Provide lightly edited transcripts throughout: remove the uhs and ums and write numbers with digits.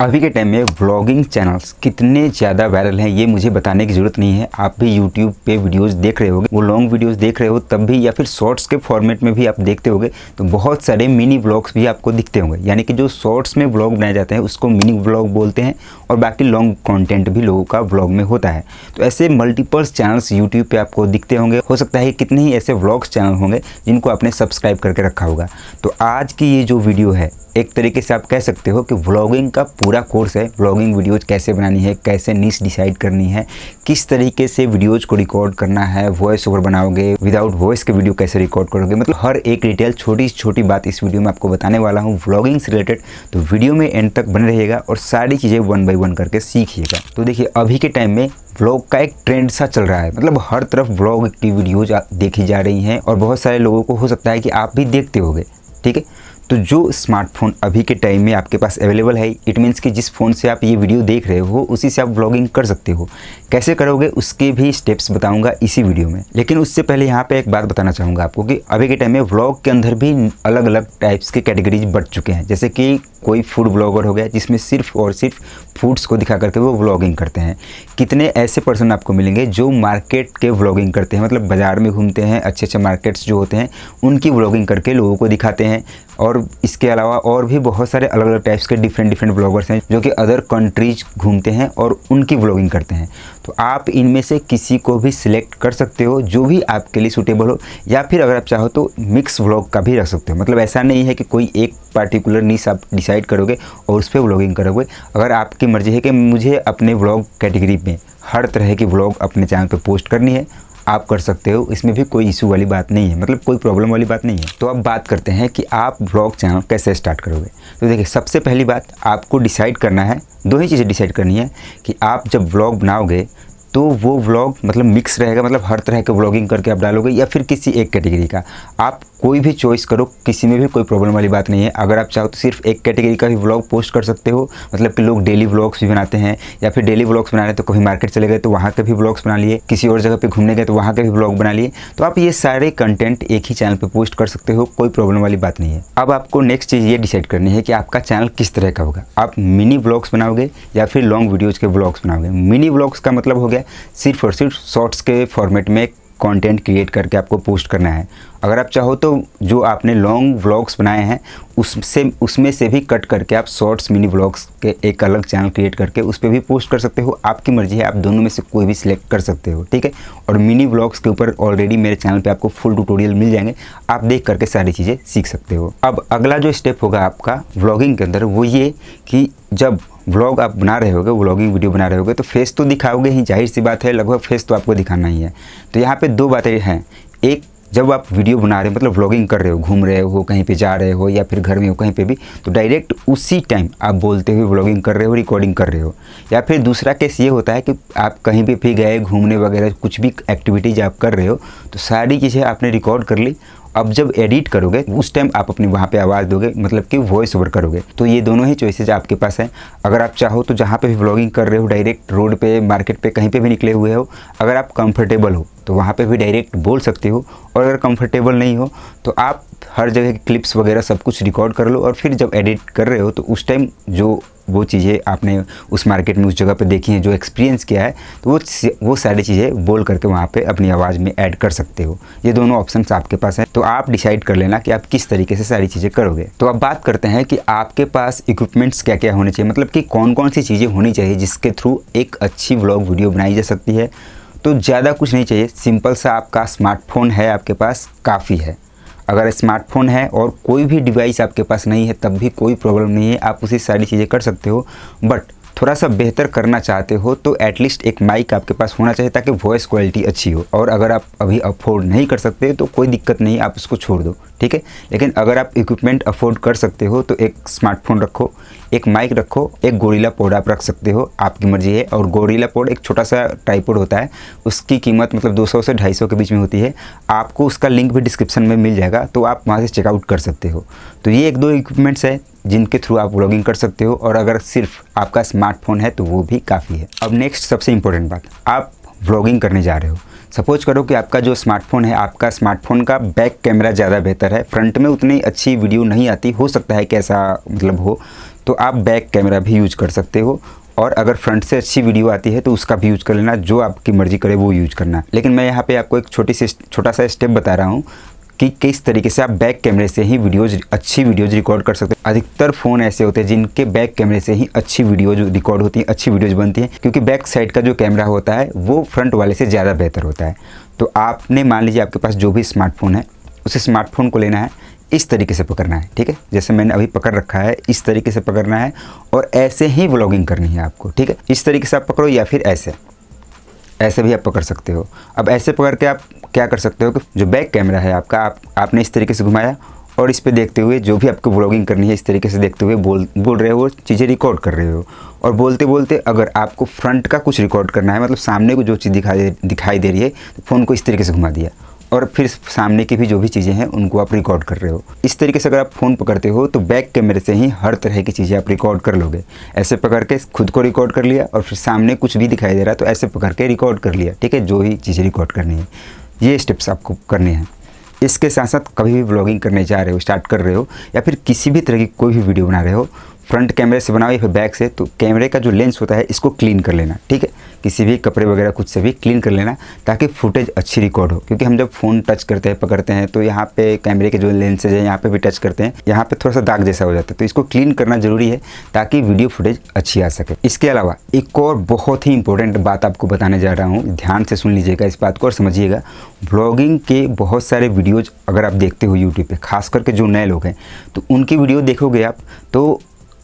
अभी के टाइम में व्लॉगिंग चैनल्स कितने ज़्यादा वायरल हैं ये मुझे बताने की ज़रूरत नहीं है। आप भी यूट्यूब पे वीडियोस देख रहे होगे, वो लॉन्ग वीडियोस देख रहे हो तब भी, या फिर शॉर्ट्स के फॉर्मेट में भी आप देखते होगे तो बहुत सारे मिनी व्लॉग्स भी आपको दिखते होंगे। यानी कि जो शॉर्ट्स में व्लॉग बनाए जाते हैं उसको मिनी व्लॉग बोलते हैं और बाकी लॉन्ग कंटेंट भी लोगों का व्लॉग में होता है। तो ऐसे मल्टीपल्स चैनल्स यूट्यूब पे आपको दिखते होंगे। हो सकता है कितने ही ऐसे व्लॉग्स चैनल होंगे जिनको आपने सब्सक्राइब करके रखा होगा। तो आज की ये जो वीडियो है एक तरीके से आप कह सकते हो कि व्लॉगिंग का पूरा कोर्स है। व्लॉगिंग वीडियोज़ कैसे बनानी है, कैसे नीश डिसाइड करनी है, किस तरीके से वीडियोज़ को रिकॉर्ड करना है, वॉइस ओवर बनाओगे, विदाउट वॉइस के वीडियो कैसे रिकॉर्ड करोगे, मतलब हर एक डिटेल छोटी छोटी बात इस वीडियो में आपको बताने वाला हूँ व्लॉगिंग से रिलेटेड। तो वीडियो में एंड तक बने रहिएगा और सारी चीज़ें 1 बाय 1 करके सीखिएगा। तो देखिए अभी के टाइम में व्लॉग का एक ट्रेंड सा चल रहा है, मतलब हर तरफ व्लॉग की वीडियोज़ देखी जा रही हैं और बहुत सारे लोगों को हो सकता है कि आप भी देखते होगे। ठीक है, तो जो स्मार्टफोन अभी के टाइम में आपके पास अवेलेबल है, इट मीन्स कि जिस फ़ोन से आप ये वीडियो देख रहे हो उसी से आप व्लॉगिंग कर सकते हो। कैसे करोगे उसके भी स्टेप्स बताऊंगा इसी वीडियो में। लेकिन उससे पहले यहाँ पे एक बात बताना चाहूँगा आपको कि अभी के टाइम में व्लॉग के अंदर भी अलग अलग टाइप्स के कैटेगरीज बढ़ चुके हैं। जैसे कि कोई फूड ब्लॉगर हो गया जिसमें सिर्फ और सिर्फ फूड्स को दिखा करके वो व्लॉगिंग करते हैं। कितने ऐसे पर्सन आपको मिलेंगे जो मार्केट के व्लॉगिंग करते हैं, मतलब बाज़ार में घूमते हैं, अच्छे अच्छे मार्केट्स जो होते हैं उनकी व्लॉगिंग करके लोगों को दिखाते हैं। और इसके अलावा और भी बहुत सारे अलग अलग टाइप्स के डिफरेंट ब्लॉगर्स हैं जो कि अदर कंट्रीज घूमते हैं और उनकी व्लॉगिंग करते हैं। तो आप इनमें से किसी को भी सिलेक्ट कर सकते हो जो भी आपके लिए सूटेबल हो, या फिर अगर आप चाहो तो मिक्स व्लॉग का भी रख सकते हो। मतलब ऐसा नहीं है कि कोई एक पार्टिकुलर नीश आप डिसाइड करोगे और उस पर व्लॉगिंग करोगे। अगर आपकी मर्ज़ी है कि मुझे अपने व्लॉग कैटेगरी में हर तरह की व्लॉग अपने चैनल पर पोस्ट करनी है, आप कर सकते हो। इसमें भी कोई इशू वाली बात नहीं है, मतलब कोई प्रॉब्लम वाली बात नहीं है। तो अब बात करते हैं कि आप व्लॉग चैनल कैसे स्टार्ट करोगे। तो देखिए सबसे पहली बात आपको डिसाइड करना है, दो ही चीज़ें डिसाइड करनी है कि आप जब व्लॉग बनाओगे तो वो व्लॉग मतलब मिक्स रहेगा, मतलब हर तरह के व्लॉगिंग करके आप डालोगे, या फिर किसी एक कैटेगरी का। आप कोई भी चॉइस करो, किसी में भी कोई प्रॉब्लम वाली बात नहीं है। अगर आप चाहो तो सिर्फ एक कैटेगरी का भी व्लॉग पोस्ट कर सकते हो, मतलब कि लोग डेली व्लॉग्स भी बनाते हैं, या फिर डेली व्लॉग्स बना रहे तो कभी मार्केट चले गए तो वहाँ के भी व्लॉग्स बना लिए, किसी और जगह पे घूमने गए तो वहाँ के भी व्लॉग बना लिए। तो आप ये सारे कंटेंट एक ही चैनल पर पोस्ट कर सकते हो, कोई प्रॉब्लम वाली बात नहीं है। अब आपको नेक्स्ट चीज़ ये डिसाइड करनी है कि आपका चैनल किस तरह का होगा। आप मिनी व्लॉग्स बनाओगे या फिर लॉन्ग वीडियोज़ के व्लॉग्स बनाओगे। मिनी व्लॉग्स का मतलब हो गया सिर्फ और सिर्फ शॉर्ट्स के फॉर्मेट में कंटेंट क्रिएट करके आपको पोस्ट करना है। अगर आप चाहो तो जो आपने लॉन्ग व्लॉग्स बनाए हैं उसमें से भी कट करके आप शॉर्ट्स मिनी व्लॉग्स के एक अलग चैनल क्रिएट करके उस पर भी पोस्ट कर सकते हो। आपकी मर्जी है, आप दोनों में से कोई भी सिलेक्ट कर सकते हो। ठीक है, और मिनी व्लॉग्स के ऊपर ऑलरेडी मेरे चैनल पे आपको फुल ट्यूटोरियल मिल जाएंगे, आप देख करके सारी चीज़ें सीख सकते हो। अब अगला जो स्टेप होगा आपका व्लॉगिंग के अंदर वो ये कि जब व्लॉग आप बना रहे होगे, व्लॉगिंग वीडियो बना रहे होगे तो फेस तो दिखाओगे ही, जाहिर सी बात है, लगभग फेस तो आपको दिखाना ही है। तो यहाँ पे दो बातें हैं। एक, जब आप वीडियो बना रहे हो मतलब व्लॉगिंग कर रहे हो, घूम रहे हो, कहीं पे जा रहे हो या फिर घर में हो कहीं पे भी, तो डायरेक्ट उसी टाइम आप बोलते हुए व्लॉगिंग कर रहे हो, रिकॉर्डिंग कर रहे हो। या फिर दूसरा केस ये होता है कि आप कहीं पे भी गए घूमने वगैरह, कुछ भी एक्टिविटीज़ आप कर रहे हो तो सारी चीज़ें आपने रिकॉर्ड कर ली। अब जब एडिट करोगे उस टाइम आप अपनी वहाँ पे आवाज़ दोगे, मतलब कि वॉइस ओवर करोगे। तो ये दोनों ही चॉइसेज आपके पास हैं। अगर आप चाहो तो जहाँ पे भी व्लॉगिंग कर रहे हो डायरेक्ट रोड पे, मार्केट पे, कहीं पे भी निकले हुए हो, अगर आप कंफर्टेबल हो तो वहाँ पे भी डायरेक्ट बोल सकते हो। और अगर कंफर्टेबल नहीं हो तो आप हर जगह की क्लिप्स वगैरह सब कुछ रिकॉर्ड कर लो और फिर जब एडिट कर रहे हो तो उस टाइम जो वो चीज़ें आपने उस मार्केट में उस जगह पे देखी हैं, जो एक्सपीरियंस किया है, तो वो सारी चीज़ें बोल करके वहाँ पे अपनी आवाज़ में ऐड कर सकते हो। ये दोनों ऑप्शंस आपके पास हैं, तो आप डिसाइड कर लेना कि आप किस तरीके से सारी चीज़ें करोगे। तो अब बात करते हैं कि आपके पास इक्विपमेंट्स क्या क्या होने चाहिए, मतलब कि कौन कौन सी चीज़ें होनी चाहिए जिसके थ्रू एक अच्छी व्लॉग वीडियो बनाई जा सकती है। तो ज़्यादा कुछ नहीं चाहिए, सिंपल सा आपका स्मार्टफोन है आपके पास काफ़ी है। अगर स्मार्टफोन है और कोई भी डिवाइस आपके पास नहीं है तब भी कोई प्रॉब्लम नहीं है, आप उसी सारी चीज़ें कर सकते हो। बट थोड़ा सा बेहतर करना चाहते हो तो एटलीस्ट एक माइक आपके पास होना चाहिए ताकि वॉइस क्वालिटी अच्छी हो। और अगर आप अभी अफोर्ड नहीं कर सकते तो कोई दिक्कत नहीं, आप उसको छोड़ दो। ठीक है, लेकिन अगर आप इक्विपमेंट अफोर्ड कर सकते हो तो एक स्मार्टफोन रखो, एक माइक रखो, एक गोरिल्ला पोड आप रख सकते हो, आपकी मर्जी है। और गोरिल्ला पोड एक छोटा सा ट्राइपॉड होता है, उसकी कीमत मतलब 200 से 250 के बीच में होती है। आपको उसका लिंक भी डिस्क्रिप्शन में मिल जाएगा, तो आप वहाँ से चेकआउट कर सकते हो। तो ये एक दो इक्विपमेंट्स है जिनके थ्रू आप व्लॉगिंग कर सकते हो, और अगर सिर्फ आपका स्मार्टफोन है तो वो भी काफ़ी है। अब नेक्स्ट सबसे इम्पोर्टेंट बात, आप व्लॉगिंग करने जा रहे हो। सपोज करो कि आपका जो स्मार्टफोन है, आपका स्मार्टफोन का बैक कैमरा ज़्यादा बेहतर है, फ्रंट में उतनी अच्छी वीडियो नहीं आती, हो सकता है कि ऐसा मतलब हो। तो आप बैक कैमरा भी यूज कर सकते हो। और अगर फ्रंट से अच्छी वीडियो आती है तो उसका भी यूज कर लेना, जो आपकी मर्जी करे वो यूज करना। लेकिन मैं यहाँ पे आपको एक छोटा सा स्टेप बता रहा हूँ कि किस तरीके से आप बैक कैमरे से ही अच्छी वीडियोज़ रिकॉर्ड कर सकते हैं। अधिकतर फ़ोन ऐसे होते हैं जिनके बैक कैमरे से ही अच्छी वीडियोज़ रिकॉर्ड होती हैं, अच्छी वीडियोज़ बनती हैं, क्योंकि बैक साइड का जो कैमरा होता है वो फ्रंट वाले से ज़्यादा बेहतर होता है। तो आपने मान लीजिए आपके पास जो भी स्मार्टफोन है, उस स्मार्टफोन को लेना है, इस तरीके से पकड़ना है, ठीक है, जैसे मैंने अभी पकड़ रखा है इस तरीके से पकड़ना है और ऐसे ही व्लॉगिंग करनी है आपको, ठीक है। इस तरीके से आप पकड़ो या फिर ऐसे भी आप पकड़ सकते हो। अब ऐसे पकड़ के आप क्या कर सकते हो कि जो बैक कैमरा है आपका, आपने इस तरीके से घुमाया और इस पे देखते हुए जो भी आपको व्लॉगिंग करनी है इस तरीके से देखते हुए बोल रहे हो, चीज़ें रिकॉर्ड कर रहे हो। और बोलते बोलते अगर आपको फ्रंट का कुछ रिकॉर्ड करना है, मतलब सामने को जो चीज़ दिखाई दे रही है, तो फ़ोन को इस तरीके से घुमा दिया और फिर सामने की भी जो भी चीज़ें हैं उनको आप रिकॉर्ड कर रहे हो। इस तरीके से अगर आप फ़ोन पकड़ते हो तो बैक कैमरे से ही हर तरह की चीज़ें आप रिकॉर्ड कर लोगे। ऐसे पकड़ के खुद को रिकॉर्ड कर लिया और फिर सामने कुछ भी दिखाई दे रहा है तो ऐसे पकड़ के रिकॉर्ड कर लिया, ठीक है, जो ही चीज़ें रिकॉर्ड करनी है। ये स्टेप्स आपको करने हैं। इसके साथ साथ कभी भी व्लॉगिंग करने जा रहे हो, स्टार्ट कर रहे हो या फिर किसी भी तरह की कोई भी वीडियो बना रहे हो, फ्रंट कैमरे से बनाओ या फिर बैक से, तो कैमरे का जो लेंस होता है इसको क्लीन कर लेना, ठीक है, किसी भी कपड़े वगैरह कुछ से भी क्लीन कर लेना ताकि फुटेज अच्छी रिकॉर्ड हो। क्योंकि हम जब फ़ोन टच करते हैं, पकड़ते हैं, तो यहाँ पे कैमरे के जो लेंसेज है यहाँ पे भी टच करते हैं, यहाँ पे थोड़ा सा दाग जैसा हो जाता है, तो इसको क्लीन करना ज़रूरी है ताकि वीडियो फुटेज अच्छी आ सके। इसके अलावा एक और बहुत ही इंपॉर्टेंट बात आपको बताने जा रहा हूँ, ध्यान से सुन लीजिएगा इस बात को और समझिएगा। व्लॉगिंग के बहुत सारे वीडियोज़ अगर आप देखते हो यूट्यूब पर, खास करके जो नए लोग हैं, तो उनकी वीडियो देखोगे आप तो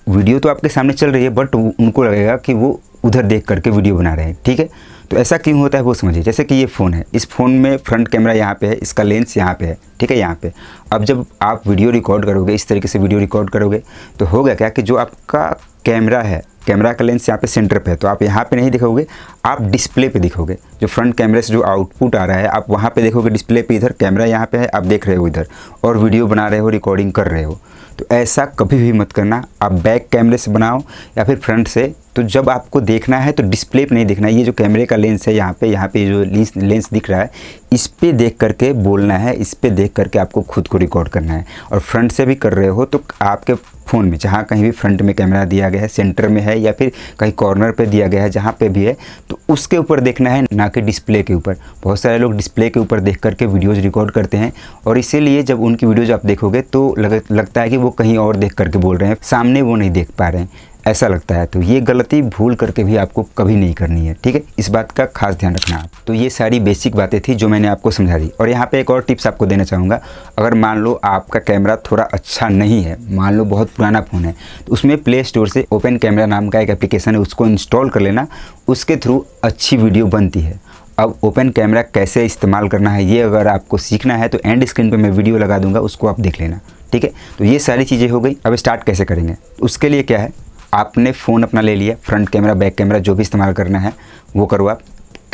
वीडियो तो आपके सामने चल रही है बट उनको लगेगा कि वो उधर देख करके वीडियो बना रहे हैं, ठीक है। तो ऐसा क्यों होता है वो समझिए। जैसे कि ये फ़ोन है, इस फ़ोन में फ्रंट कैमरा यहाँ पे है, इसका लेंस यहाँ पे है, ठीक है, यहाँ पे। अब जब आप वीडियो रिकॉर्ड करोगे, इस तरीके से वीडियो रिकॉर्ड करोगे तो होगा क्या कि जो आपका कैमरा है, कैमरा का लेंस यहाँ पे सेंटर पे है, तो आप यहाँ पे नहीं दिखोगे, आप डिस्प्ले पे दिखोगे। जो फ्रंट कैमरे से जो आउटपुट आ रहा है आप वहाँ पे देखोगे डिस्प्ले पे, इधर कैमरा यहाँ पे है, आप देख रहे हो इधर और वीडियो बना रहे हो, रिकॉर्डिंग कर रहे हो। तो ऐसा कभी भी मत करना। आप बैक कैमरे से बनाओ या फिर फ्रंट से, तो जब आपको देखना है तो डिस्प्ले पे नहीं देखना है। ये जो कैमरे का लेंस है यहाँ पे जो लेंस दिख रहा है, इस पे देख करके बोलना है, इस पे देख करके आपको खुद को रिकॉर्ड करना है। और फ्रंट से भी कर रहे हो तो आपके फ़ोन में जहाँ कहीं भी फ्रंट में कैमरा दिया गया है, सेंटर में है या फिर कहीं कॉर्नर पे दिया गया है, जहाँ पे भी है, तो उसके ऊपर देखना है, ना कि डिस्प्ले के ऊपर। बहुत सारे लोग डिस्प्ले के ऊपर देख करके वीडियोज़ रिकॉर्ड करते हैं और इसीलिए जब उनकी वीडियोज़ आप देखोगे तो लगता है कि वो कहीं और देख करके बोल रहे हैं, सामने वो नहीं देख पा रहे हैं, ऐसा लगता है। तो ये गलती भूल करके भी आपको कभी नहीं करनी है, ठीक है, इस बात का खास ध्यान रखना आप। तो ये सारी बेसिक बातें थी जो मैंने आपको समझा दी। और यहाँ पे एक और टिप्स आपको देना चाहूँगा। अगर मान लो आपका कैमरा थोड़ा अच्छा नहीं है, मान लो बहुत पुराना फ़ोन है, तो उसमें प्ले स्टोर से ओपन कैमरा नाम का एक एप्लीकेशन है, उसको इंस्टॉल कर लेना, उसके थ्रू अच्छी वीडियो बनती है। अब ओपन कैमरा कैसे इस्तेमाल करना है ये अगर आपको सीखना है तो एंड स्क्रीन पे मैं वीडियो लगा दूंगा, उसको आप देख लेना, ठीक है। तो ये सारी चीज़ें हो गई। अब स्टार्ट कैसे करेंगे, उसके लिए क्या है, आपने फ़ोन अपना ले लिया, फ्रंट कैमरा बैक कैमरा जो भी इस्तेमाल करना है वो करो आप,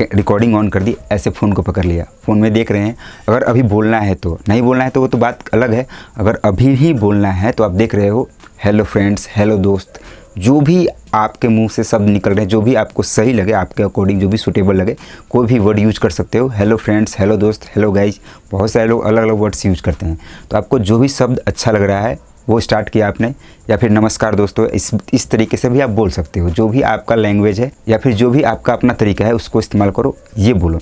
रिकॉर्डिंग ऑन कर दी, ऐसे फ़ोन को पकड़ लिया, फ़ोन में देख रहे हैं। अगर अभी बोलना है तो, नहीं बोलना है तो वो तो बात अलग है। अगर अभी ही बोलना है तो आप देख रहे हो हेलो फ्रेंड्स, हेलो दोस्त, जो भी आपके मुंह से शब्द निकल रहे हैं, जो भी आपको सही लगे, आपके अकॉर्डिंग जो भी सूटेबल लगे, कोई भी वर्ड यूज कर सकते हो। हेलो फ्रेंड्स, हेलो दोस्त, हेलो गाइज, बहुत सारे लोग अलग अलग वर्ड्स यूज करते हैं। तो आपको जो भी शब्द अच्छा लग रहा है वो स्टार्ट किया आपने, या फिर नमस्कार दोस्तों, इस तरीके से भी आप बोल सकते हो। जो भी आपका लैंग्वेज है या फिर जो भी आपका अपना तरीका है उसको इस्तेमाल करो, ये बोलो।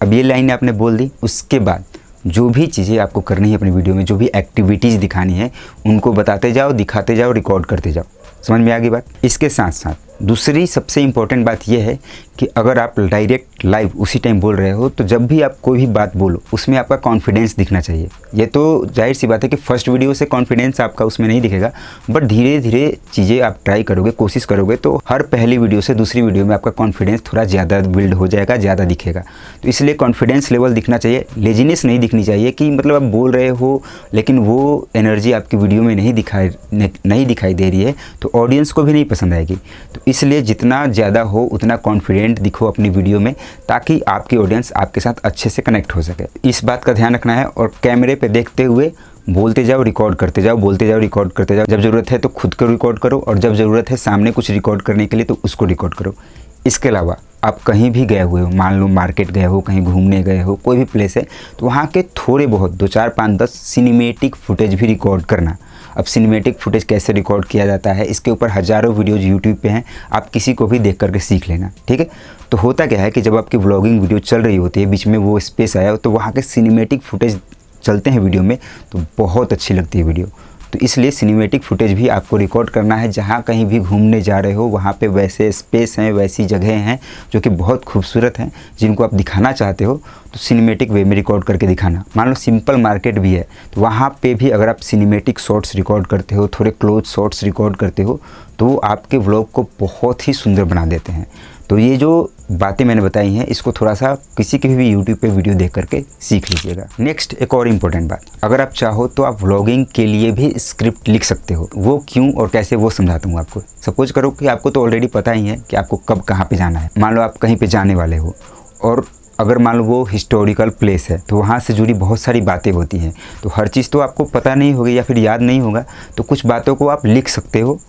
अब ये लाइन आपने बोल दी, उसके बाद जो भी चीज़ें आपको करनी है अपनी वीडियो में, जो भी एक्टिविटीज़ दिखानी है उनको बताते जाओ, दिखाते जाओ, रिकॉर्ड करते जाओ। समझ में आ गई बात। इसके साथ साथ दूसरी सबसे इम्पॉर्टेंट बात यह है कि अगर आप डायरेक्ट लाइव उसी टाइम बोल रहे हो तो जब भी आप कोई भी बात बोलो उसमें आपका कॉन्फिडेंस दिखना चाहिए। ये तो जाहिर सी बात है कि फर्स्ट वीडियो से कॉन्फिडेंस आपका उसमें नहीं दिखेगा, बट धीरे धीरे चीज़ें आप ट्राई करोगे, कोशिश करोगे तो हर पहली वीडियो से दूसरी वीडियो में आपका कॉन्फिडेंस थोड़ा ज़्यादा बिल्ड हो जाएगा, ज़्यादा दिखेगा। तो इसलिए कॉन्फिडेंस लेवल दिखना चाहिए, लेजीनेस नहीं दिखनी चाहिए कि मतलब आप बोल रहे हो लेकिन वो एनर्जी आपकी वीडियो में नहीं दिखाई दे रही है, तो ऑडियंस को भी नहीं पसंद आएगी। तो इसलिए जितना ज़्यादा हो उतना कॉन्फिडेंट दिखो अपनी वीडियो में, ताकि आपकी ऑडियंस आपके साथ अच्छे से कनेक्ट हो सके। इस बात का ध्यान रखना है और कैमरे पे देखते हुए बोलते जाओ, रिकॉर्ड करते जाओ, बोलते जाओ, रिकॉर्ड करते जाओ। जब ज़रूरत है तो खुद को रिकॉर्ड करो और जब ज़रूरत है सामने कुछ रिकॉर्ड करने के लिए तो उसको रिकॉर्ड करो। इसके अलावा आप कहीं भी गए हुए हो, मान लो मार्केट गए हो, कहीं घूमने गए हो, कोई भी प्लेस है, तो वहाँ के थोड़े बहुत 2, 4, 5, 10 सिनेमेटिक फुटेज भी रिकॉर्ड करना। अब सिनेमैटिक फुटेज कैसे रिकॉर्ड किया जाता है, इसके ऊपर हज़ारों वीडियोज़ यूट्यूब पे हैं, आप किसी को भी देख करके सीख लेना, ठीक है। तो होता क्या है कि जब आपकी व्लॉगिंग वीडियो चल रही होती है, बीच में वो स्पेस आया तो वहाँ के सिनेमैटिक फुटेज चलते हैं वीडियो में, तो बहुत अच्छी लगती है वीडियो। तो इसलिए सिनेमैटिक फुटेज भी आपको रिकॉर्ड करना है। जहाँ कहीं भी घूमने जा रहे हो वहाँ पे वैसे स्पेस हैं, वैसी जगह हैं जो कि बहुत खूबसूरत हैं, जिनको आप दिखाना चाहते हो तो सिनेमैटिक वे में रिकॉर्ड करके दिखाना। मान लो सिंपल मार्केट भी है तो वहाँ पे भी अगर आप सिनेमैटिक शॉट्स रिकॉर्ड करते हो, थोड़े क्लोज शॉट्स रिकॉर्ड करते हो, तो वो आपके व्लॉग को बहुत ही सुंदर बना देते हैं। तो ये जो बातें मैंने बताई हैं इसको थोड़ा सा किसी के भी यूट्यूब पे वीडियो देख करके सीख लीजिएगा। नेक्स्ट एक और इम्पोर्टेंट बात, अगर आप चाहो तो आप व्लॉगिंग के लिए भी स्क्रिप्ट लिख सकते हो। वो क्यों और कैसे वो समझाता हूँ आपको। सपोज करो कि आपको तो ऑलरेडी पता ही है कि आपको कब कहाँ पे जाना है। मान लो आप कहीं पे जाने वाले हो और अगर मान लो वो हिस्टोरिकल प्लेस है तो वहाँ से जुड़ी बहुत सारी बातें होती हैं, तो हर चीज़ तो आपको पता नहीं होगी या फिर याद नहीं होगा, तो कुछ बातों को आप लिख सकते हो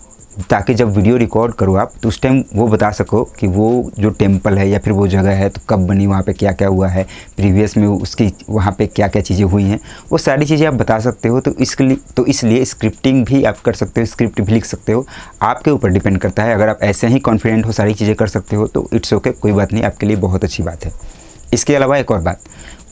ताकि जब वीडियो रिकॉर्ड करो आप तो उस टाइम वो बता सको कि वो जो टेंपल है या फिर वो जगह है तो कब बनी, वहाँ पे क्या क्या हुआ है, प्रीवियस में उसकी वहाँ पे क्या क्या चीज़ें हुई हैं, वो सारी चीज़ें आप बता सकते हो। तो इसलिए स्क्रिप्टिंग भी आप कर सकते हो, स्क्रिप्ट भी लिख सकते हो, आपके ऊपर डिपेंड करता है। अगर आप ऐसे ही कॉन्फिडेंट हो सारी चीज़ें कर सकते हो तो इट्स ओके, कोई बात नहीं, आपके लिए बहुत अच्छी बात है। इसके अलावा एक और बात,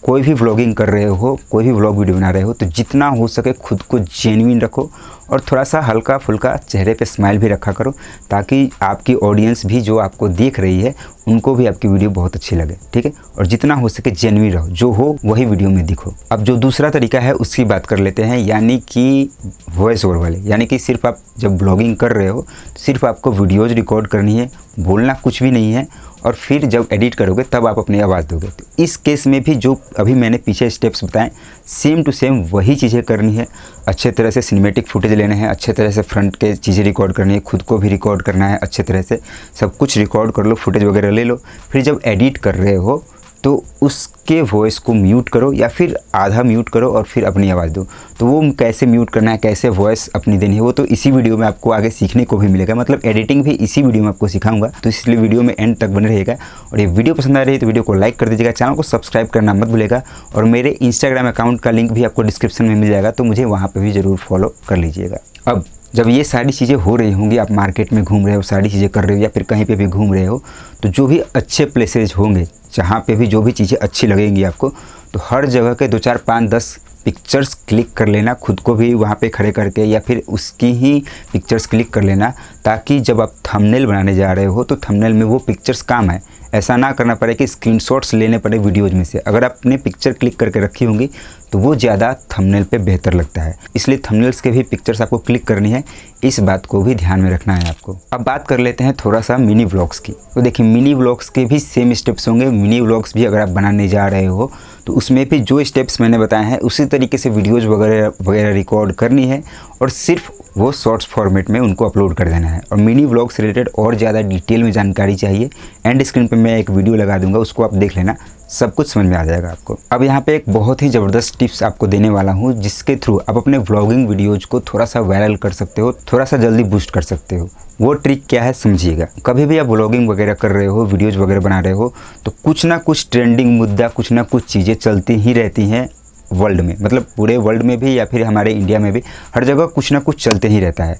कोई भी व्लॉगिंग कर रहे हो, कोई भी व्लॉग वीडियो बना रहे हो तो जितना हो सके खुद को जेन्युइन रखो और थोड़ा सा हल्का फुल्का चेहरे पे स्माइल भी रखा करो, ताकि आपकी ऑडियंस भी जो आपको देख रही है उनको भी आपकी वीडियो बहुत अच्छी लगे, ठीक है। और जितना हो सके जेन्युइन रहो, जो हो वही वीडियो में दिखो। अब जो दूसरा तरीका है उसकी बात कर लेते हैं, यानी कि वॉइस ओवर वाले। यानी कि सिर्फ आप जब ब्लॉगिंग कर रहे हो तो सिर्फ आपको वीडियोज़ रिकॉर्ड करनी है, बोलना कुछ भी नहीं है, और फिर जब एडिट करोगे तब आप अपनी आवाज़ दोगे। तो इस केस में भी जो अभी मैंने पीछे स्टेप्स बताएं सेम टू सेम वही चीज़ें करनी है। अच्छे तरह से सिनेमैटिक फुटेज लेने हैं, अच्छे तरह से फ्रंट के चीज़ें रिकॉर्ड करनी है, खुद को भी रिकॉर्ड करना है, अच्छे तरह से सब कुछ रिकॉर्ड कर लो, फुटेज वगैरह ले लो। फिर जब एडिट कर रहे हो तो उसके वॉइस को म्यूट करो या फिर आधा म्यूट करो और फिर अपनी आवाज़ दो। तो वो कैसे म्यूट करना है, कैसे वॉइस अपनी देनी है, वो तो इसी वीडियो में आपको आगे सीखने को भी मिलेगा। मतलब एडिटिंग भी इसी वीडियो में आपको सिखाऊंगा, तो इसलिए वीडियो में एंड तक बने रहेगा। और ये वीडियो पसंद आ रही है तो वीडियो को लाइक कर दीजिएगा, चैनल को सब्सक्राइब करना मत भूलेगा। और मेरे इंस्टाग्राम अकाउंट का लिंक भी आपको डिस्क्रिप्शन में मिल जाएगा, तो मुझे वहाँ पर भी ज़रूर फॉलो कर लीजिएगा। अब जब ये सारी चीज़ें हो रही होंगी, आप मार्केट में घूम रहे हो, सारी चीज़ें कर रहे हो या फिर कहीं पे भी घूम रहे हो, तो जो भी अच्छे प्लेसेज होंगे, जहाँ पे भी जो भी चीज़ें अच्छी लगेंगी आपको, तो हर जगह के 2 4 5 10 पिक्चर्स क्लिक कर लेना, खुद को भी वहाँ पे खड़े करके या फिर उसकी ही पिक्चर्स क्लिक कर लेना, ताकि जब आप थंबनेल बनाने जा रहे हो तो थंबनेल में वो पिक्चर्स काम आए। ऐसा ना करना पड़े कि स्क्रीनशॉट्स लेने पड़े वीडियोज़ में से। अगर आपने पिक्चर क्लिक करके रखी होंगी तो वो ज़्यादा थंबनेल पे बेहतर लगता है, इसलिए थंबनेल्स के भी पिक्चर्स आपको क्लिक करनी है, इस बात को भी ध्यान में रखना है आपको। अब बात कर लेते हैं थोड़ा सा मिनी व्लॉग्स की। तो देखिए मिनी व्लॉग्स के भी सेम स्टेप्स होंगे। मिनी व्लॉग्स भी अगर आप बनाने जा रहे हो तो उसमें भी जो स्टेप्स मैंने बताए हैं उसी तरीके से वीडियोज़ वगैरह रिकॉर्ड करनी है और सिर्फ वो शॉर्ट्स फॉर्मेट में उनको अपलोड कर देना है। और मिनी व्लॉग से रिलेटेड और ज़्यादा डिटेल में जानकारी चाहिए, एंड स्क्रीन पे मैं एक वीडियो लगा दूंगा, उसको आप देख लेना, सब कुछ समझ में आ जाएगा आपको। अब यहाँ पे एक बहुत ही ज़बरदस्त टिप्स आपको देने वाला हूँ, जिसके थ्रू आप अपने व्लॉगिंग वीडियोज़ को थोड़ा सा वायरल कर सकते हो, थोड़ा सा जल्दी बूस्ट कर सकते हो। वो ट्रिक क्या है समझिएगा। कभी भी आप व्लॉगिंग वगैरह कर रहे हो, वीडियोज़ वगैरह बना रहे हो, तो कुछ ना कुछ ट्रेंडिंग मुद्दा, कुछ ना कुछ चीज़ें चलती ही रहती हैं वर्ल्ड में। मतलब पूरे वर्ल्ड में भी या फिर हमारे इंडिया में भी हर जगह कुछ ना कुछ चलते ही रहता है।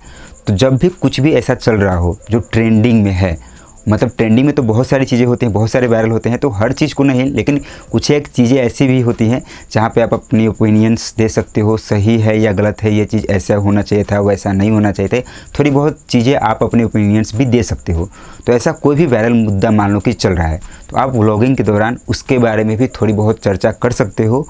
तो जब भी कुछ भी ऐसा चल रहा हो जो ट्रेंडिंग में है, मतलब ट्रेंडिंग में तो बहुत सारी चीज़ें होती हैं, बहुत सारे वायरल होते हैं, तो हर चीज़ को नहीं, लेकिन कुछ एक चीज़ें ऐसी भी होती हैं जहाँ पे आप अपनी ओपिनियंस दे सकते हो, सही है या गलत है, ये चीज़ ऐसा होना चाहिए था, वैसा नहीं होना चाहिए था, थोड़ी बहुत चीज़ें आप अपनी ओपिनियंस भी दे सकते हो। तो ऐसा कोई भी वायरल मुद्दा मान लो कि चल रहा है, तो आप व्लॉगिंग के दौरान उसके बारे में भी थोड़ी बहुत चर्चा कर सकते हो।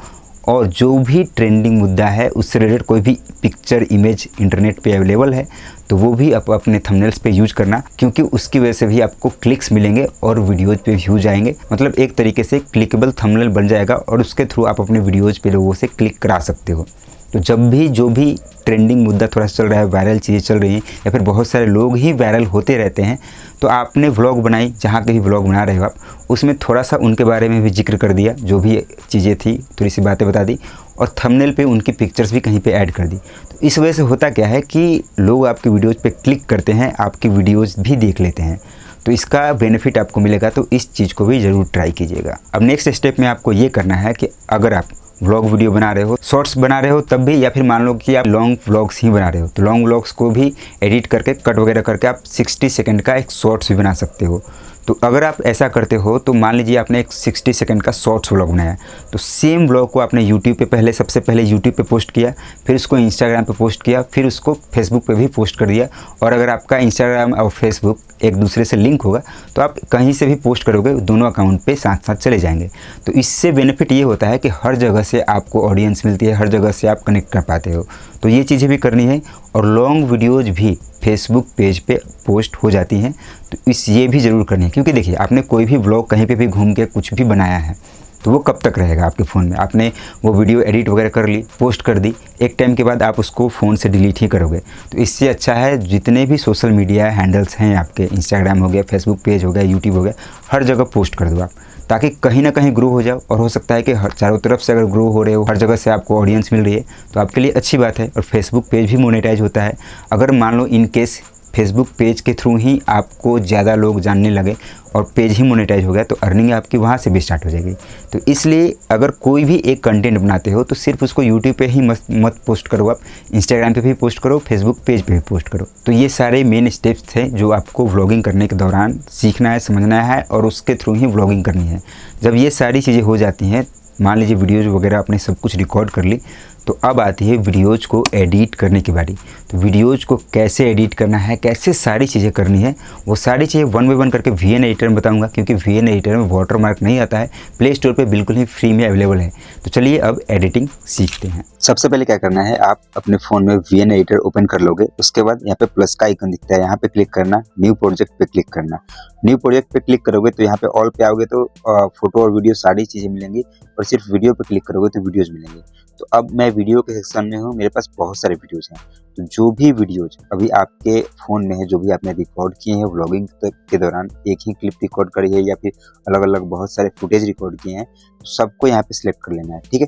और जो भी ट्रेंडिंग मुद्दा है उससे रिलेटेड कोई भी पिक्चर, इमेज इंटरनेट पे अवेलेबल है तो वो भी आप अपने थंबनेल्स पे यूज करना, क्योंकि उसकी वजह से भी आपको क्लिक्स मिलेंगे और वीडियोज़ पे व्यूज आएंगे। मतलब एक तरीके से क्लिकेबल थंबनेल बन जाएगा और उसके थ्रू आप अपने वीडियोज़ पे लोगों से क्लिक करा सकते हो। तो जब भी जो भी ट्रेंडिंग मुद्दा थोड़ा सा चल रहा है, वायरल चीज़ें चल रही हैं या फिर बहुत सारे लोग ही वायरल होते रहते हैं, तो आपने व्लॉग बनाई, जहाँ कहीं व्लॉग बना रहे हो आप, उसमें थोड़ा सा उनके बारे में भी जिक्र कर दिया, जो भी चीज़ें थी थोड़ी सी बातें बता दी, और थंबनेल पे उनकी पिक्चर्स भी कहीं पे ऐड कर दी। तो इस वजह से होता क्या है कि लोग आपकी वीडियोज़ पे क्लिक करते हैं, आपकी वीडियोज़ भी देख लेते हैं, तो इसका बेनिफिट आपको मिलेगा। तो इस चीज़ को भी ज़रूर ट्राई कीजिएगा। अब नेक्स्ट स्टेप में आपको ये करना है कि अगर आप व्लॉग वीडियो बना रहे हो, शॉर्ट्स बना रहे हो तब भी, या फिर मान लो कि आप लॉन्ग व्लॉग्स ही बना रहे हो, तो लॉन्ग व्लॉग्स को भी एडिट करके कट वगैरह करके आप 60 सेकंड का एक शॉर्ट्स भी बना सकते हो। तो अगर आप ऐसा करते हो तो मान लीजिए आपने एक 60 सेकंड का शॉर्ट्स व्लॉग बनाया, तो सेम व्लॉग को आपने यूट्यूब पे सबसे पहले यूट्यूब पे पोस्ट किया, फिर उसको इंस्टाग्राम पे पोस्ट किया, फिर उसको फेसबुक पे भी पोस्ट कर दिया। और अगर आपका इंस्टाग्राम और फेसबुक एक दूसरे से लिंक होगा तो आप कहीं से भी पोस्ट करोगे, दोनों अकाउंट पे साथ साथ चले जाएंगे। तो इससे बेनिफिट ये होता है कि हर जगह से आपको ऑडियंस मिलती है, हर जगह से आप कनेक्ट कर पाते हो। तो ये चीज़ें भी करनी है। और लॉन्ग वीडियोज़ भी फेसबुक पेज पे पोस्ट हो जाती हैं, तो ये भी ज़रूर करनी है। क्योंकि देखिए, आपने कोई भी व्लॉग कहीं पे भी घूम के कुछ भी बनाया है तो वो कब तक रहेगा आपके फ़ोन में। आपने वो वीडियो एडिट वगैरह कर ली, पोस्ट कर दी, एक टाइम के बाद आप उसको फ़ोन से डिलीट ही करोगे। तो इससे अच्छा है जितने भी सोशल मीडिया हैंडल्स हैं आपके, इंस्टाग्राम हो गया, फेसबुक पेज हो गया, यूट्यूब हो गया, हर जगह पोस्ट कर दो आप, ताकि कहीं ना कहीं ग्रो हो जाओ। और हो सकता है कि हर चारों तरफ से अगर ग्रो हो रहे हो, हर जगह से आपको ऑडियंस मिल रही है, तो आपके लिए अच्छी बात है। और फेसबुक पेज भी मोनेटाइज होता है। अगर मान लो इन केस फेसबुक पेज के थ्रू ही आपको ज़्यादा लोग जानने लगे और पेज ही मोनेटाइज हो गया, तो अर्निंग आपकी वहाँ से भी स्टार्ट हो जाएगी। तो इसलिए अगर कोई भी एक कंटेंट बनाते हो तो सिर्फ उसको यूट्यूब पे ही मत पोस्ट करो, आप इंस्टाग्राम पे भी पोस्ट करो, फेसबुक पेज पे भी पोस्ट करो। तो ये सारे मेन स्टेप्स थे जो आपको व्लॉगिंग करने के दौरान सीखना है, समझना है और उसके थ्रू ही व्लॉगिंग करनी है। जब ये सारी चीज़ें हो जाती हैं, मान लीजिए वीडियोज़ वगैरह आपने सब कुछ रिकॉर्ड कर ली, तो अब आती है वीडियोज़ को एडिट करने की बारी। तो वीडियोज़ को कैसे एडिट करना है, कैसे सारी चीज़ें करनी है, वो सारी चीज़ें वन बाय वन करके VN एडिटर में बताऊंगा। क्योंकि VN एडिटर में वाटरमार्क नहीं आता है, प्ले स्टोर पे बिल्कुल ही फ्री में अवेलेबल है। तो चलिए अब एडिटिंग सीखते हैं। सबसे पहले क्या करना है, आप अपने फ़ोन में VN एडिटर ओपन कर लोगे। उसके बाद यहाँ पे प्लस का आइकन दिखता है, यहाँ पे क्लिक करना, न्यू प्रोजेक्ट पे क्लिक करना। न्यू प्रोजेक्ट पे क्लिक करोगे तो यहाँ पे ऑल पे आओगे तो फोटो और वीडियो सारी चीज़ें मिलेंगी। और सिर्फ वीडियो पे क्लिक करोगे तो वीडियोज़ मिलेंगे। तो अब मैं वीडियो के सेक्शन में हूँ, मेरे पास बहुत सारे वीडियोज़ हैं। तो जो भी वीडियोज़ अभी आपके फ़ोन में है, जो भी आपने रिकॉर्ड किए हैं व्लॉगिंग के दौरान, एक ही क्लिप रिकॉर्ड करी है या फिर अलग अलग बहुत सारे फुटेज रिकॉर्ड किए हैं, तो सबको यहाँ पे सिलेक्ट कर लेना है। ठीक है,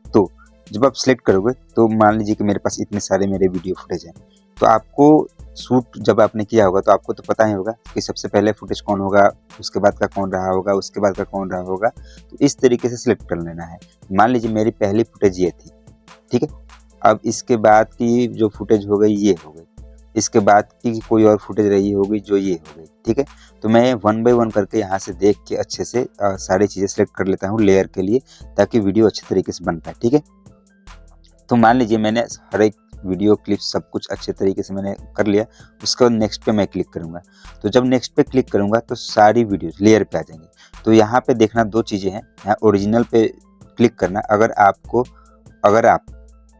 तो जब आप सिलेक्ट करोगे तो मान लीजिए कि मेरे पास इतने सारे मेरे वीडियो फुटेज हैं। तो आपको शूट जब आपने किया होगा तो आपको तो पता ही होगा कि सबसे पहले फुटेज कौन होगा, उसके बाद का कौन रहा होगा, उसके बाद का कौन रहा होगा। तो इस तरीके से सिलेक्ट कर लेना है। मान लीजिए मेरी पहली फुटेज ये थी, ठीक है। अब इसके बाद की जो फुटेज हो गई ये हो गई, इसके बाद की कोई और फुटेज रही होगी जो ये हो गई, ठीक है। तो मैं वन बाय वन करके यहाँ से देख के अच्छे से सारी चीज़ें सिलेक्ट कर लेता हूँ लेयर के लिए, ताकि वीडियो अच्छे तरीके से बन पाए, ठीक है। तो मान लीजिए मैंने हर एक वीडियो क्लिप सब कुछ अच्छे तरीके से मैंने कर लिया। उसके बाद नेक्स्ट पे मैं क्लिक करूँगा। तो जब नेक्स्ट पे क्लिक करूँगा तो सारी वीडियोस लेयर पे आ जाएंगी। तो यहाँ पे देखना दो चीज़ें हैं, यहाँ ओरिजिनल पे क्लिक करना। अगर आप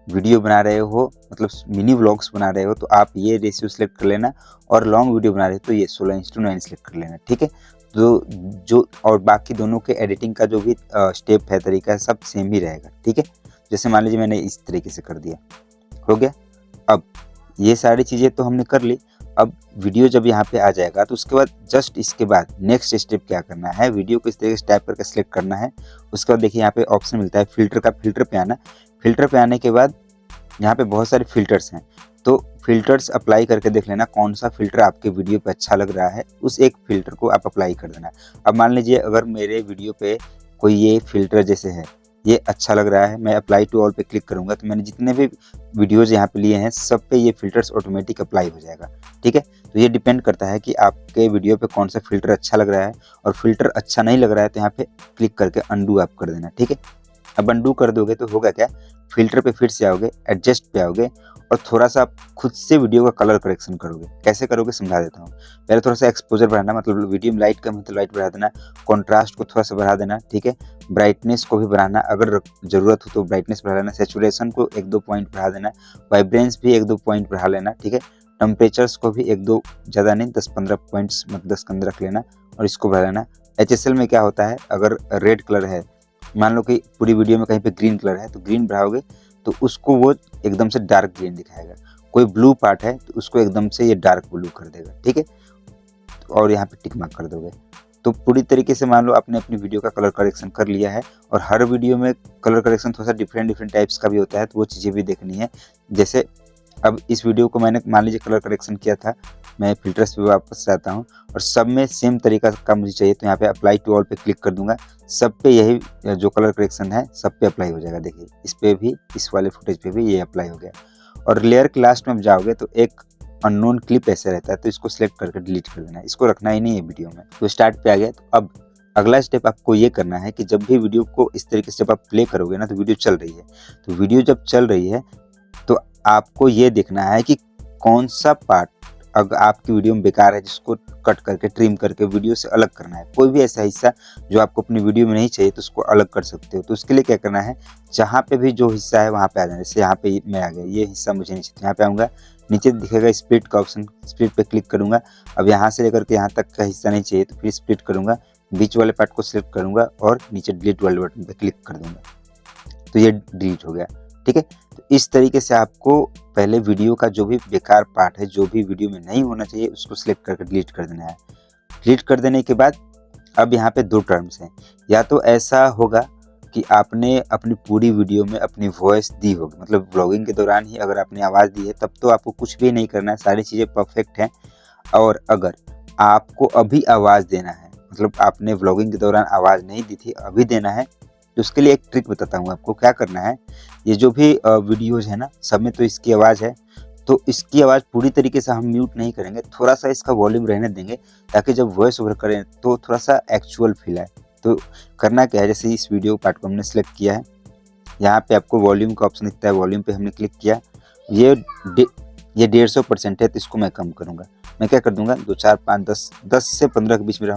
वीडियो बना रहे हो, मतलब मिनी व्लॉग्स बना रहे हो, तो आप ये रेशियो सेलेक्ट कर लेना। और लॉन्ग वीडियो बना रहे हो तो ये 16:9 सेलेक्ट कर लेना, ठीक है। तो जो और बाकी दोनों के एडिटिंग का जो भी स्टेप है, तरीका है, सब सेम ही रहेगा, ठीक है। जैसे मान लीजिए मैंने इस तरीके से कर दिया, हो गया। अब ये सारी चीज़ें तो हमने कर ली। अब वीडियो जब यहाँ पे आ जाएगा तो उसके बाद जस्ट इसके बाद नेक्स्ट स्टेप क्या करना है, वीडियो को इस तरीके से टाइप करके सिलेक्ट करना है। उसके बाद देखिए यहाँ पे ऑप्शन मिलता है फिल्टर का, फिल्टर पे आना। फिल्टर पे आने के बाद यहाँ पे बहुत सारे फिल्टर्स हैं, तो फिल्टर्स अप्लाई करके देख लेना कौन सा फिल्टर आपके वीडियो पे अच्छा लग रहा है, उस एक फिल्टर को आप अप्लाई कर देना। अब मान लीजिए अगर मेरे वीडियो पे कोई ये फिल्टर जैसे है, ये अच्छा लग रहा है, मैं अप्लाई टू ऑल पे क्लिक करूंगा तो मैंने जितने भी वीडियोज़ यहाँ पे लिए हैं सब पे ये फिल्टर्स ऑटोमेटिक अप्लाई हो जाएगा, ठीक है। तो ये डिपेंड करता है कि आपके वीडियो पे कौन सा फिल्टर अच्छा लग रहा है। और फिल्टर अच्छा नहीं लग रहा है तो यहाँ पे क्लिक करके अंडू आप कर देना, ठीक है। अब अंडू कर दोगे तो होगा क्या, फिल्टर पे फिर से आओगे, एडजस्ट पे आओगे और थोड़ा सा आप खुद से वीडियो का कलर करेक्शन करोगे। कैसे करोगे समझा देता हूँ। पहले थोड़ा सा एक्सपोजर बढ़ाना, मतलब वीडियो में लाइट कम है तो लाइट बढ़ा देना, कॉन्ट्रास्ट को थोड़ा सा बढ़ा देना, ठीक है। ब्राइटनेस को भी बढ़ाना, अगर ज़रूरत हो तो ब्राइटनेस बढ़ा लेना, सैचुरेशन को 1-2 पॉइंट बढ़ा देना, वाइब्रेंस भी 1-2 पॉइंट बढ़ा लेना, ठीक है। टेम्परेचर्स को भी 1-2, ज़्यादा नहीं, 10-15 पॉइंट्स, मतलब 10 के अंदर रख लेना और इसको बढ़ा लेना। HSL में क्या होता है, अगर रेड कलर है, मान लो कि पूरी वीडियो में कहीं पे ग्रीन कलर है, तो ग्रीन बढ़ाओगे तो उसको वो एकदम से डार्क ग्रीन दिखाएगा। कोई ब्लू पार्ट है तो उसको एकदम से ये डार्क ब्लू कर देगा, ठीक है। और यहाँ पे टिक मार्क कर दोगे। तो पूरी तरीके से मान लो आपने अपनी वीडियो का कलर करेक्शन कर लिया है। और हर वीडियो में कलर करेक्शन थोड़ा सा डिफरेंट टाइप्स का भी होता है, तो वो चीज़ें भी देखनी है। जैसे अब इस वीडियो को मैंने मान लीजिए कलर करेक्शन किया था, मैं फिल्टर्स पे वापस जाता हूँ और सब में सेम तरीका का मुझे चाहिए, तो यहाँ पे अप्लाई टू ऑल पे क्लिक कर दूंगा। सब पे यही जो कलर करेक्शन है सब पे अप्लाई हो जाएगा। देखिए इस पे भी, इस वाले फुटेज पे भी ये अप्लाई हो गया। और लेयर के लास्ट में आप जाओगे तो एक अननोन क्लिप ऐसे रहता है, तो इसको सिलेक्ट करके डिलीट कर देना है, इसको रखना ही नहीं है वीडियो में। तो स्टार्ट पे आ गया। तो अब अगला स्टेप आपको ये करना है कि जब भी वीडियो को इस तरीके से जब आप प्ले करोगे ना, तो वीडियो चल रही है, तो वीडियो जब चल रही है तो आपको ये देखना है कि कौन सा पार्ट अगर आपकी वीडियो में बेकार है, जिसको कट करके ट्रिम करके वीडियो से अलग करना है। कोई भी ऐसा हिस्सा जो आपको अपनी वीडियो में नहीं चाहिए तो उसको अलग कर सकते हो। तो उसके लिए क्या करना है, जहाँ पे भी जो हिस्सा है वहाँ पे आ जाना। जैसे यहाँ पे मैं आ गया, ये हिस्सा मुझे नहीं चाहिए, यहाँ पे आऊँगा, नीचे दिखेगा स्प्लिट का ऑप्शन, स्प्लिट पे क्लिक करूँगा। अब यहाँ से लेकर के यहाँ तक का हिस्सा नहीं चाहिए तो फिर स्प्लिट करूँगा, बीच वाले पार्ट को सिलेक्ट करूँगा और नीचे डिलीट वाले बटन पे क्लिक कर दूँगा, तो ये डिलीट हो गया। ठीक है, तो इस तरीके से आपको पहले वीडियो का जो भी बेकार पार्ट है, जो भी वीडियो में नहीं होना चाहिए, उसको सिलेक्ट करके डिलीट कर देना है। डिलीट कर देने के बाद अब यहाँ पे दो टर्म्स हैं। या तो ऐसा होगा कि आपने अपनी पूरी वीडियो में अपनी वॉइस दी होगी, मतलब व्लॉगिंग के दौरान ही अगर आपने आवाज़ दी है तब तो आपको कुछ भी नहीं करना है, सारी चीज़ें परफेक्ट हैं। और अगर आपको अभी आवाज़ देना है, मतलब आपने व्लॉगिंग के दौरान आवाज़ नहीं दी थी, अभी देना है, तो उसके लिए एक ट्रिक बताता हूँ आपको क्या करना है। ये जो भी वीडियोज़ है ना, सब में तो इसकी आवाज़ है, तो इसकी आवाज़ पूरी तरीके से हम म्यूट नहीं करेंगे, थोड़ा सा इसका वॉल्यूम रहने देंगे ताकि जब वॉइस ओवर करें तो थोड़ा सा एक्चुअल फील आए। तो करना क्या है, जैसे इस वीडियो पार्ट को हमने सेलेक्ट किया है, यहाँ पे आपको वॉल्यूम का ऑप्शन दिखता है, वॉल्यूम पे हमने क्लिक किया। ये 150% है तो इसको मैं कम करूँगा। मैं क्या कर दूंगा, 2 4 5 10 से 15 के बीच में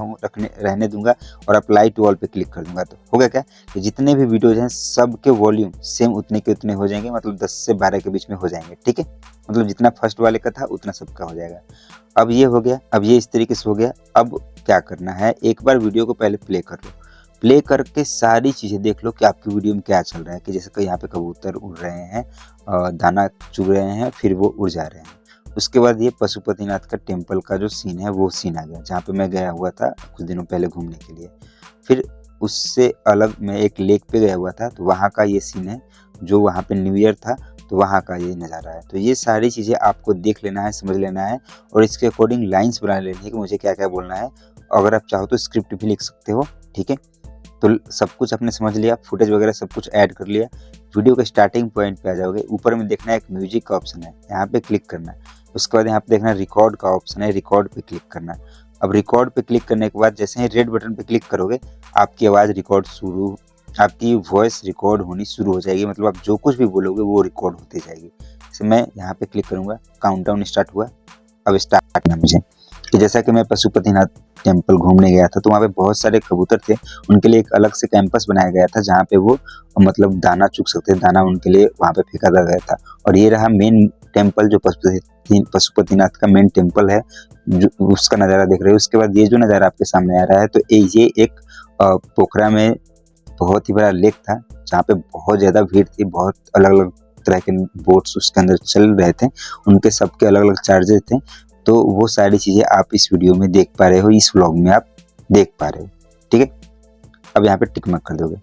रहने दूंगा और अप्लाई टू ऑल पे क्लिक कर दूंगा। तो होगा क्या कि जितने भी वीडियोज हैं सब के वॉल्यूम सेम उतने के उतने हो जाएंगे, मतलब 10 से 12 के बीच में हो जाएंगे। ठीक है, मतलब जितना फर्स्ट वाले का था उतना सबका हो जाएगा। अब ये हो गया, अब ये इस तरीके से हो गया। अब क्या करना है, एक बार वीडियो को पहले प्ले कर लो, प्ले करके सारी चीज़ें देख लो कि आपकी वीडियो में क्या चल रहा है। कि जैसे कि यहाँ पे कबूतर उड़ रहे हैं, दाना चुग रहे हैं, फिर वो उड़ जा रहे हैं। उसके बाद ये पशुपतिनाथ का टेम्पल का जो सीन है वो सीन आ गया, जहाँ पे मैं गया हुआ था कुछ दिनों पहले घूमने के लिए। फिर उससे अलग मैं एक लेक पे गया हुआ था, तो वहाँ का ये सीन है। जो वहाँ पे न्यू ईयर था तो वहाँ का ये नज़ारा है। तो ये सारी चीज़ें आपको देख लेना है, समझ लेना है और इसके अकॉर्डिंग लाइन्स बना लेनी है कि मुझे क्या क्या बोलना है। अगर आप चाहो तो स्क्रिप्ट भी लिख सकते हो। ठीक है, तो सब कुछ आपने समझ लिया, फुटेज वगैरह सब कुछ ऐड कर लिया। वीडियो के स्टार्टिंग पॉइंट पे आ जाओगे, ऊपर में देखना है एक म्यूजिक का ऑप्शन है, यहाँ पे क्लिक करना है। उसके बाद यहाँ पे देखना रिकॉर्ड का ऑप्शन है, रिकॉर्ड पे क्लिक करना है। अब रिकॉर्ड पे क्लिक करने के बाद जैसे ही रेड बटन पे क्लिक करोगे, आपकी आवाज़ रिकॉर्ड शुरू, आपकी वॉइस रिकॉर्ड होनी शुरू हो जाएगी। मतलब आप जो कुछ भी बोलोगे वो रिकॉर्ड होती जाएगी। जैसे मैं यहाँ पे क्लिक करूँगा, काउंटडाउन स्टार्ट हुआ। अब स्टार्ट करना मुझे कि जैसा कि मैं पशुपतिनाथ टेम्पल घूमने गया था, तो वहाँ पे बहुत सारे कबूतर थे, उनके लिए एक अलग से कैंपस बनाया गया था जहाँ पे वो मतलब दाना चुग सकते हैं, दाना उनके लिए वहाँ पे फेंका गया था। और ये रहा मेन टेम्पल, जो पशुपतिनाथ का मेन टेम्पल है, जो उसका नज़ारा देख रहे हो। उसके बाद ये जो नज़ारा आपके सामने आ रहा है, तो ये एक पोखरा में बहुत ही बड़ा लेक था, जहाँ पे बहुत ज़्यादा भीड़ थी, बहुत अलग अलग तरह के बोट्स उसके अंदर चल रहे थे, उनके सबके अलग अलग चार्जेस थे। तो वो सारी चीज़ें आप इस वीडियो में देख पा रहे हो, इस व्लॉग में आप देख पा रहे हो। ठीक है, अब यहाँ पे टिक मार्क कर दोगे।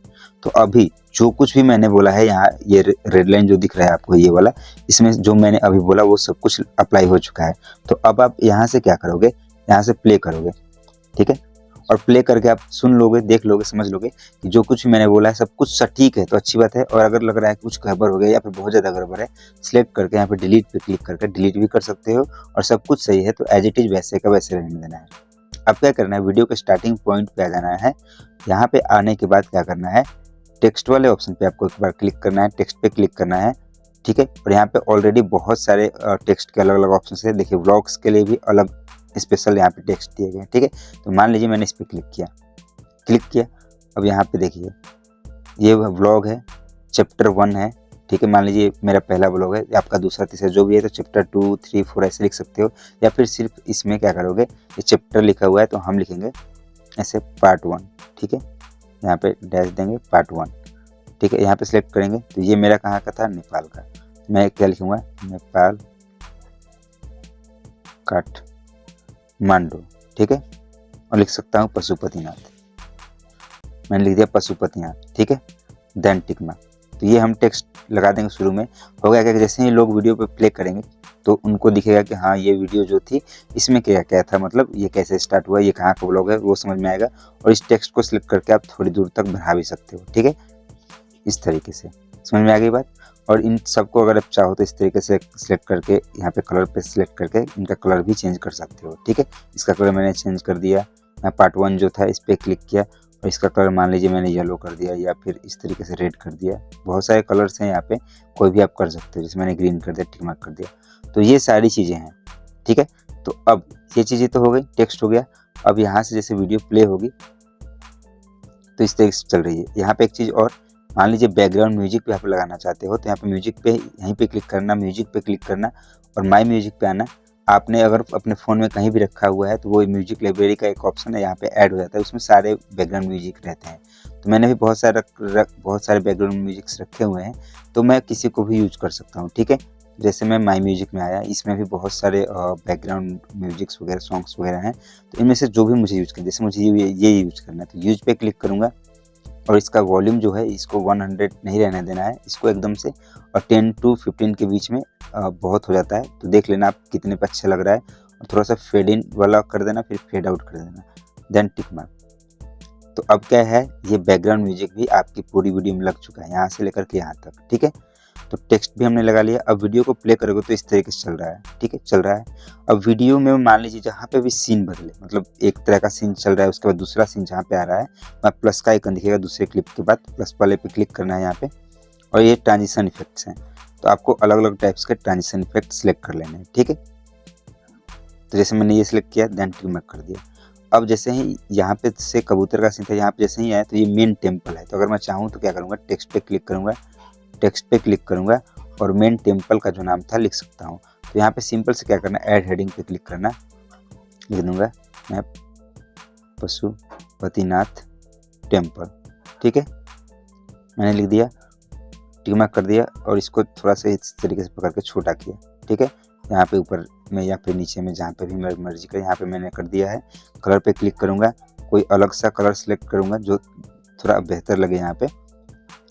तो अभी जो कुछ भी मैंने बोला है, यहाँ ये रेड लाइन जो दिख रहा है आपको, ये वाला, इसमें जो मैंने अभी बोला वो सब कुछ अप्लाई हो चुका है। तो अब आप यहाँ से क्या करोगे, यहाँ से प्ले करोगे। ठीक है, और प्ले करके आप सुन लोगे, देख लोगे, समझ लोगे कि जो कुछ मैंने बोला है सब कुछ सटीक है, तो अच्छी बात है। और अगर लग रहा है कुछ गड़बड़ हो गया या फिर बहुत ज़्यादा गड़बड़ है, सिलेक्ट करके यहाँ पे डिलीट पे क्लिक करके डिलीट भी कर सकते हो। और सब कुछ सही है तो एज इट इज़ वैसे का वैसे रहने देना है। अब क्या करना है, वीडियो के स्टार्टिंग पॉइंट पे आ जाना है। यहाँ पे आने के बाद क्या करना है, टेक्स्ट वाले ऑप्शन पे आपको एक बार क्लिक करना है, टेक्स्ट पे क्लिक करना है। ठीक है, और यहाँ पे ऑलरेडी बहुत सारे टेक्स्ट के अलग अलग ऑप्शन है। देखिए व्लॉग्स के लिए भी अलग स्पेशल यहाँ पे टेक्स्ट दिए गए। ठीक है, तो मान लीजिए मैंने इस पर क्लिक किया। अब यहाँ पे देखिए ये व्लॉग है, चैप्टर 1 है। ठीक है, मान लीजिए मेरा पहला व्लॉग है, आपका दूसरा तीसरा जो भी है, तो चैप्टर 2 3 4 ऐसे लिख सकते हो। या फिर सिर्फ इसमें क्या करोगे, ये चैप्टर लिखा हुआ है तो हम लिखेंगे ऐसे पार्ट 1। ठीक है, यहाँ पे डैश देंगे पार्ट 1। ठीक है, यहाँ पे सिलेक्ट करेंगे। तो ये मेरा कहाँ का था, नेपाल का। मैं क्या लिखूँगा, नेपाल काठमांडू। ठीक है, और लिख सकता हूँ पशुपतिनाथ, मैंने लिख दिया पशुपतिनाथ। ठीक है, देन टिक मार्क। तो ये हम टेक्स्ट लगा देंगे शुरू में। हो गया क्या कि जैसे ही लोग वीडियो पे प्ले करेंगे तो उनको दिखेगा कि हाँ ये वीडियो जो थी इसमें क्या क्या था, मतलब ये कैसे स्टार्ट हुआ, ये कहाँ का व्लॉग है, वो समझ में आएगा। और इस टेक्स्ट को सिलेक्ट करके आप थोड़ी दूर तक बढ़ा भी सकते हो, ठीक है, इस तरीके से। समझ में आ गई बात। और इन सबको अगर आप चाहो तो इस तरीके से सिलेक्ट करके यहाँ पे कलर पे सिलेक्ट करके इनका कलर भी चेंज कर सकते हो, ठीक है। इसका कलर मैंने चेंज कर दिया, मैं पार्ट 1 जो था इस पर क्लिक किया और इसका कलर मान लीजिए मैंने येलो कर दिया या फिर इस तरीके से रेड कर दिया। बहुत सारे कलर्स हैं यहाँ पे, कोई भी आप कर सकते हो। जैसे मैंने ग्रीन कर दिया, टिक मार्क कर दिया। तो ये सारी चीज़ें हैं, ठीक है। तो अब ये चीज़ें तो हो गई, टेक्स्ट हो गया। अब यहाँ से जैसे वीडियो प्ले होगी तो इस तरीके से चल रही है। यहाँ पे एक चीज़ और, मान लीजिए बैकग्राउंड म्यूजिक पे आप लगाना चाहते हो तो यहाँ पे म्यूजिक पे यहीं पे क्लिक करना, म्यूजिक पे क्लिक करना और माई म्यूजिक पे आना। आपने अगर अपने फ़ोन में कहीं भी रखा हुआ है तो वो म्यूजिक लाइब्रेरी का एक ऑप्शन है, यहाँ पे ऐड हो जाता है, उसमें सारे बैकग्राउंड म्यूजिक रहते हैं। तो मैंने भी बहुत सारे बैकग्राउंड म्यूजिक्स रखे हुए हैं, तो मैं किसी को भी यूज कर सकता हूँ, ठीक है। जैसे मैं माई म्यूजिक में आया, इसमें भी बहुत सारे बैकग्राउंड म्यूजिक्स वगैरह सॉन्ग्स वगैरह हैं। तो इनमें से जो भी मुझे यूज करना है, जैसे मुझे ये यूज करना है तो यूज पे क्लिक करूँगा और इसका वॉल्यूम जो है इसको 100 नहीं रहने देना है, इसको एकदम से, और 10 to 15 के बीच में बहुत हो जाता है। तो देख लेना आप कितने पे अच्छा लग रहा है। और थोड़ा सा फेड इन वाला कर देना, फिर फेड आउट कर देना, देन टिक मार्क। तो अब क्या है, ये बैकग्राउंड म्यूजिक भी आपकी पूरी वीडियो में लग चुका है, यहाँ से लेकर के यहाँ तक, ठीक है। तो टेक्स्ट भी हमने लगा लिया। अब वीडियो को प्ले करोगे तो इस तरीके से चल रहा है, ठीक है, चल रहा है। अब वीडियो में मान लीजिए जहाँ पे भी सीन बदले, मतलब एक तरह का सीन चल रहा है, उसके बाद दूसरा सीन जहाँ पे आ रहा है, वहाँ प्लस का आइकन दिखेगा दूसरे क्लिप के बाद, प्लस वाले पे क्लिक करना है यहाँ पे। और ये ट्रांजिशन इफेक्ट्स हैं, तो आपको अलग अलग टाइप्स के ट्रांजिशन इफेक्ट सिलेक्ट कर लेने हैं, ठीक है। तो जैसे मैंने ये सिलेक्ट किया, देन टिक मार्क कर दिया। अब जैसे ही यहाँ पे से कबूतर का सीन था, यहाँ पे जैसे ही आया तो ये मेन टेम्पल है। तो अगर मैं चाहूँ तो क्या करूँगा, टेक्स्ट पे क्लिक करूँगा, टेक्स्ट पे क्लिक करूँगा और मेन टेम्पल का जो नाम था लिख सकता हूँ। तो यहाँ पे सिंपल से क्या करना, ऐड हेडिंग पे क्लिक करना, लिख दूँगा मैं पशुपतिनाथ टेम्पल, ठीक है, मैंने लिख दिया, टिक मार्क कर दिया और इसको थोड़ा सा इस तरीके से पकड़ के छोटा किया, ठीक है। यहाँ पे ऊपर में या फिर नीचे में जहाँ पे भी मेरी मर्जी करे, यहाँ पे मैंने कर दिया है। कलर पे क्लिक करूँगा, कोई अलग सा कलर सेलेक्ट करूँगा जो थोड़ा बेहतर लगे। यहाँ पे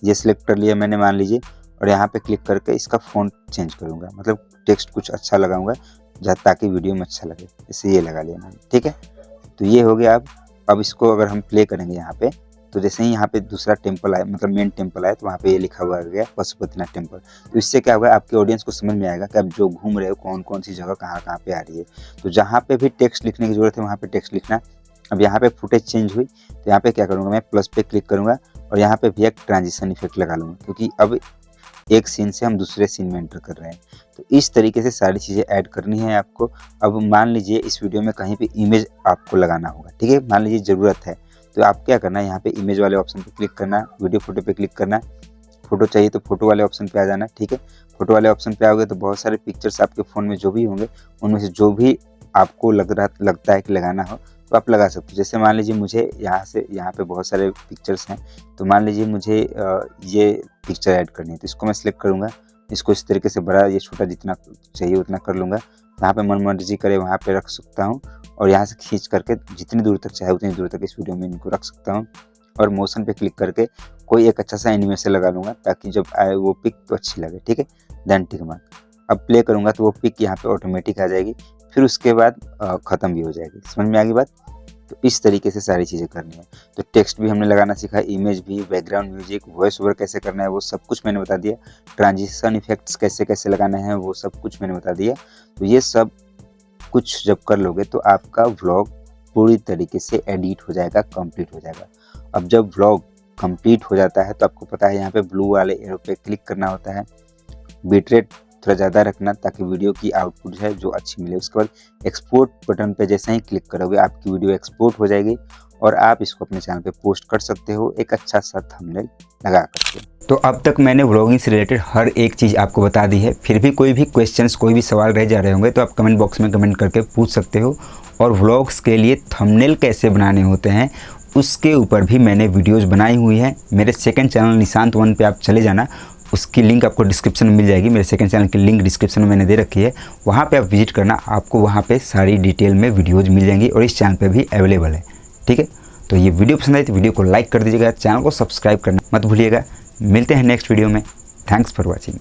ये सिलेक्ट कर लिया मैंने मान लीजिए, और यहाँ पे क्लिक करके इसका फ़ॉन्ट चेंज करूँगा, मतलब टेक्स्ट कुछ अच्छा लगाऊंगा ताकि वीडियो में अच्छा लगे। इसे ये लगा लिया मैंने, ठीक है। तो ये हो गया। अब इसको अगर हम प्ले करेंगे यहाँ पे, तो जैसे ही यहाँ पे दूसरा टेम्पल आया, मतलब मेन टेम्पल आया, तो वहाँ पे ये लिखा हुआ आ गया पशुपतिनाथ टेम्पल। तो इससे क्या होगा, आपके ऑडियंस को समझ में आएगा कि आप जो घूम रहे हो कौन कौन सी जगह कहाँ कहाँ पे आ रही है। तो जहाँ पे भी टेक्स्ट लिखने की जरूरत है वहाँ पे टेक्स्ट लिखना। अब यहाँ पे फुटेज चेंज हुई तो यहाँ पे क्या करूँगा, मैं प्लस पे क्लिक करूँगा और यहाँ पे भी एक ट्रांजिशन इफेक्ट लगा लूँगा, क्योंकि अब एक सीन से हम दूसरे सीन में एंटर कर रहे हैं। तो इस तरीके से सारी चीज़ें ऐड करनी है आपको। अब मान लीजिए इस वीडियो में कहीं पे इमेज आपको लगाना होगा, ठीक है, मान लीजिए ज़रूरत है, तो आप क्या करना है, यहाँ पे इमेज वाले ऑप्शन पे क्लिक करना, वीडियो फोटो पे क्लिक करना, फोटो चाहिए तो फोटो वाले ऑप्शन पे आ जाना, ठीक है। फोटो वाले ऑप्शन पे आओगे तो बहुत सारे पिक्चर्स आपके फ़ोन में जो भी होंगे उनमें से जो भी आपको लगता है कि लगाना हो तो आप लगा सकते हो। जैसे मान लीजिए मुझे यहाँ पे बहुत सारे पिक्चर्स हैं, तो मान लीजिए मुझे ये पिक्चर ऐड करनी है, तो इसको मैं सिलेक्ट करूँगा, इसको इस तरीके से बड़ा या छोटा जितना चाहिए उतना कर लूँगा। जहाँ पे मन मर्जी करे वहाँ पे रख सकता हूँ, और यहाँ से खींच करके जितनी दूर तक चाहे उतनी दूर तक इस वीडियो में इनको रख सकता हूँ। और मोशन पे क्लिक करके कोई एक अच्छा सा एनिमेशन लगा लूँगा ताकि जब आए वो पिक तो अच्छी लगे, ठीक है, देन टिक मार्क। अब प्ले करूँगा तो वो पिक यहाँ पे ऑटोमेटिक आ जाएगी, फिर उसके बाद ख़त्म भी हो जाएगी। समझ में आ गई बात। तो इस तरीके से सारी चीज़ें करनी है। तो टेक्स्ट भी हमने लगाना सीखा, इमेज भी, बैकग्राउंड म्यूजिक, वॉइस ओवर कैसे करना है वो सब कुछ मैंने बता दिया, ट्रांजिशन इफेक्ट्स कैसे कैसे लगाने हैं वो सब कुछ मैंने बता दिया। तो ये सब कुछ जब कर लोगे तो आपका व्लॉग पूरी तरीके से एडिट हो जाएगा, कंप्लीट हो जाएगा। अब जब व्लॉग कंप्लीट हो जाता है तो आपको पता है यहाँ पे ब्लू वाले एरो पे क्लिक करना होता है, बिट रेट थोड़ा ज़्यादा रखना ताकि वीडियो की आउटपुट है जो अच्छी मिले। उसके बाद एक्सपोर्ट बटन पे जैसे ही क्लिक करोगे आपकी वीडियो एक्सपोर्ट हो जाएगी और आप इसको अपने चैनल पे पोस्ट कर सकते हो एक अच्छा सा थंबनेल लगा करके। तो अब तक मैंने व्लॉगिंग से रिलेटेड हर एक चीज़ आपको बता दी है। फिर भी कोई भी क्वेश्चंस, कोई भी सवाल रह जा रहे होंगे तो आप कमेंट बॉक्स में कमेंट करके पूछ सकते हो। और व्लॉग्स के लिए थंबनेल कैसे बनाने होते हैं उसके ऊपर भी मैंने वीडियोज़ बनाई हुई है। मेरे सेकेंड चैनल निशांत वन पे आप चले जाना, उसकी लिंक आपको डिस्क्रिप्शन में मिल जाएगी। मेरे सेकंड चैनल की लिंक डिस्क्रिप्शन में मैंने दे रखी है, वहाँ पे आप विजिट करना, आपको वहाँ पे सारी डिटेल में वीडियोज़ मिल जाएंगी और इस चैनल पे भी अवेलेबल है, ठीक है। तो ये वीडियो पसंद आई तो वीडियो को लाइक कर दीजिएगा, चैनल को सब्सक्राइब करना मत भूलिएगा। मिलते हैं नेक्स्ट वीडियो में। Thanks for watching.